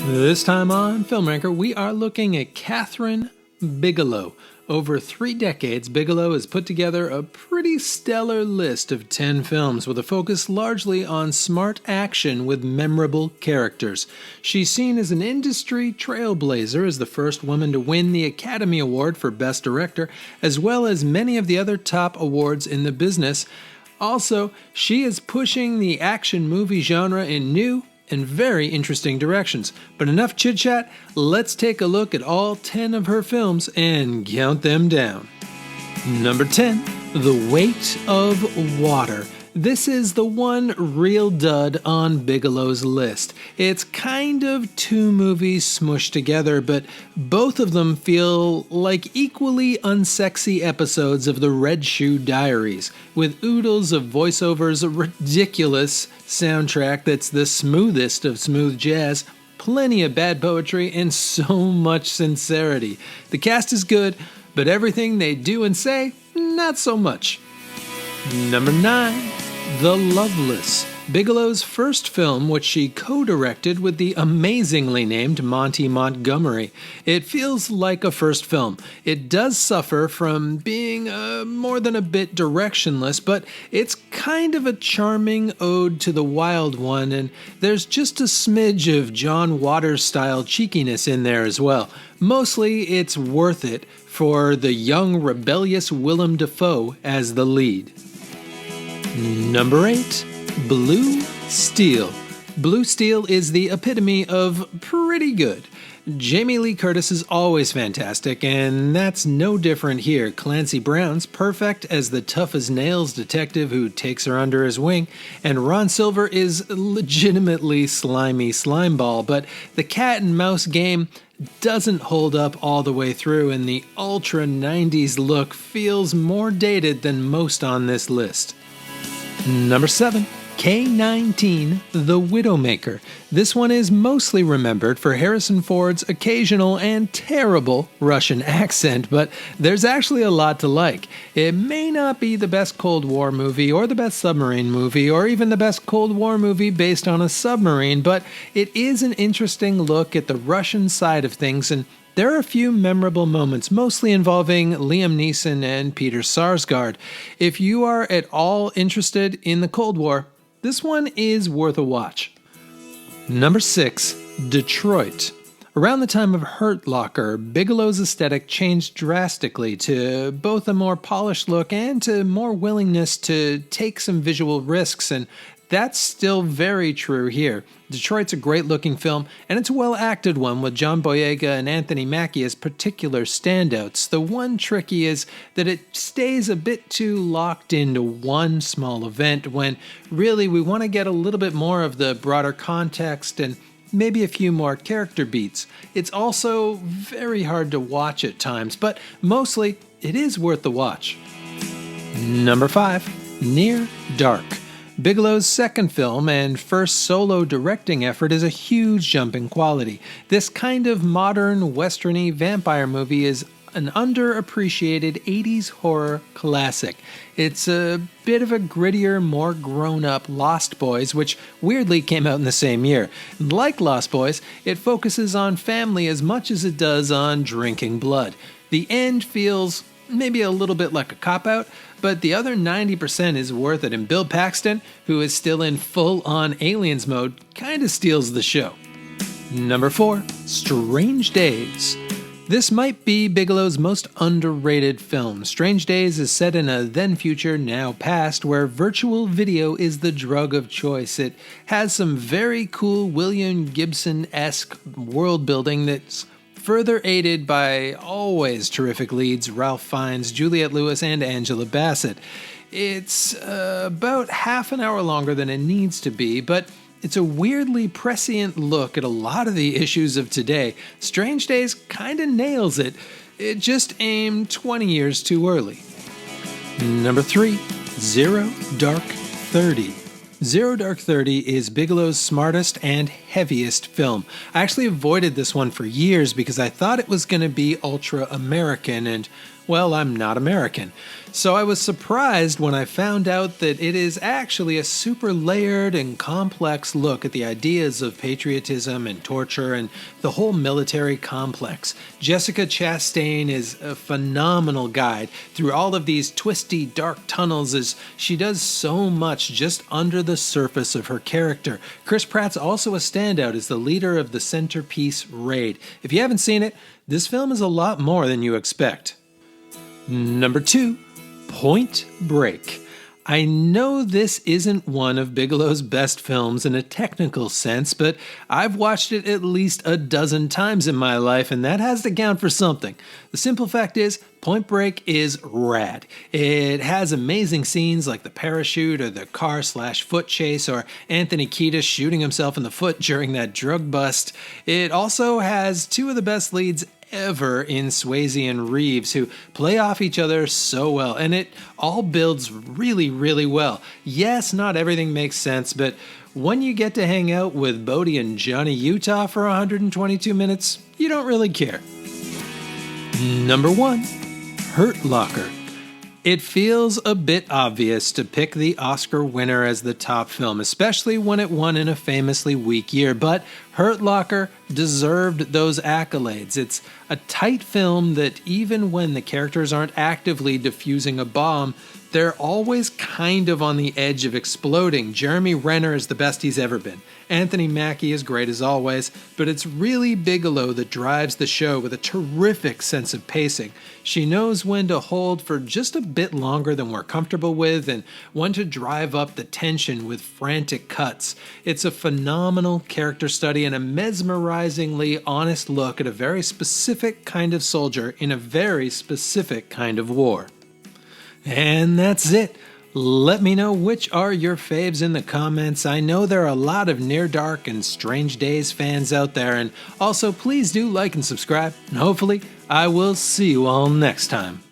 This time on Filmmaker, we are looking at Kathryn Bigelow. Over 3 decades, Bigelow has put together a pretty stellar list of 10 films with a focus largely on smart action with memorable characters. She's seen as an industry trailblazer as the first woman to win the Academy Award for Best Director, as well as many of the other top awards in the business. Also, she is pushing the action movie genre in new and very interesting directions. But enough chit-chat, let's take a look at all 10 of her films and count them down. Number 10, The Weight of Water. This is the one real dud on Bigelow's list. It's kind of 2 movies smushed together, but both of them feel like equally unsexy episodes of the Red Shoe Diaries, with oodles of voiceovers, a ridiculous soundtrack that's the smoothest of smooth jazz, plenty of bad poetry, and so much sincerity. The cast is good, but everything they do and say, not so much. Number 9, The Loveless, Bigelow's first film, which she co-directed with the amazingly named Monty Montgomery. It feels like a first film. It does suffer from being more than a bit directionless, but it's kind of a charming ode to the wild one, and there's just a smidge of John Waters-style cheekiness in there as well. Mostly, it's worth it for the young, rebellious Willem Dafoe as the lead. Number 8, Blue Steel. Blue Steel is the epitome of pretty good. Jamie Lee Curtis is always fantastic, and that's no different here. Clancy Brown's perfect as the tough-as-nails detective who takes her under his wing, and Ron Silver is legitimately slimy slimeball, but the cat-and-mouse game doesn't hold up all the way through, and the ultra-90s look feels more dated than most on this list. Number 7, K-19, The Widowmaker. This one is mostly remembered for Harrison Ford's occasional and terrible Russian accent, but there's actually a lot to like. It may not be the best Cold War movie or the best submarine movie or even the best Cold War movie based on a submarine, but it is an interesting look at the Russian side of things, and there are a few memorable moments, mostly involving Liam Neeson and Peter Sarsgaard. If you are at all interested in the Cold War, this one is worth a watch. Number 6, Detroit. Around the time of Hurt Locker, Bigelow's aesthetic changed drastically to both a more polished look and to more willingness to take some visual risks, and that's still very true here. Detroit's a great-looking film, and it's a well-acted one with John Boyega and Anthony Mackie as particular standouts. The one tricky is that it stays a bit too locked into one small event when really we want to get a little bit more of the broader context and maybe a few more character beats. It's also very hard to watch at times, but mostly it is worth the watch. Number 5, Near Dark. Bigelow's second film and first solo directing effort is a huge jump in quality. This kind of modern, westerny vampire movie is an underappreciated 80s horror classic. It's a bit of a grittier, more grown-up Lost Boys, which weirdly came out in the same year. Like Lost Boys, it focuses on family as much as it does on drinking blood. The end feels maybe a little bit like a cop-out, but the other 90% is worth it, and Bill Paxton, who is still in full-on Aliens mode, kinda steals the show. Number 4, Strange Days. This might be Bigelow's most underrated film. Strange Days is set in a then-future, now-past, where virtual video is the drug of choice. It has some very cool William Gibson-esque world-building that's further aided by always terrific leads Ralph Fiennes, Juliette Lewis, and Angela Bassett. It's about half an hour longer than it needs to be, but it's a weirdly prescient look at a lot of the issues of today. Strange Days kinda nails it. It just aimed 20 years too early. Number 3, Zero Dark 30. Zero Dark 30 is Bigelow's smartest and heaviest film. I actually avoided this one for years because I thought it was going to be ultra-American, and well, I'm not American. So I was surprised when I found out that it is actually a super layered and complex look at the ideas of patriotism and torture and the whole military complex. Jessica Chastain is a phenomenal guide through all of these twisty, dark tunnels as she does so much just under the surface of her character. Chris Pratt's also a standout as the leader of the centerpiece raid. If you haven't seen it, this film is a lot more than you expect. Number 2. Point Break. I know this isn't one of Bigelow's best films in a technical sense, but I've watched it at least a dozen times in my life, and that has to count for something. The simple fact is, Point Break is rad. It has amazing scenes like the parachute or the car/foot chase or Anthony Kiedis shooting himself in the foot during that drug bust. It also has two of the best leads ever in Swayze and Reeves, who play off each other so well, and it all builds really, really well. Yes, not everything makes sense, but when you get to hang out with Bodie and Johnny Utah for 122 minutes, you don't really care. Number 1. Hurt Locker. It feels a bit obvious to pick the Oscar winner as the top film, especially when it won in a famously weak year, but Hurt Locker deserved those accolades. It's a tight film that even when the characters aren't actively defusing a bomb, they're always kind of on the edge of exploding. Jeremy Renner is the best he's ever been. Anthony Mackie is great as always, but it's really Bigelow that drives the show with a terrific sense of pacing. She knows when to hold for just a bit longer than we're comfortable with and when to drive up the tension with frantic cuts. It's a phenomenal character study and a mesmerizingly honest look at a very specific kind of soldier in a very specific kind of war. And that's it. Let me know which are your faves in the comments. I know there are a lot of Near Dark and Strange Days fans out there, and also please do like and subscribe, and hopefully I will see you all next time.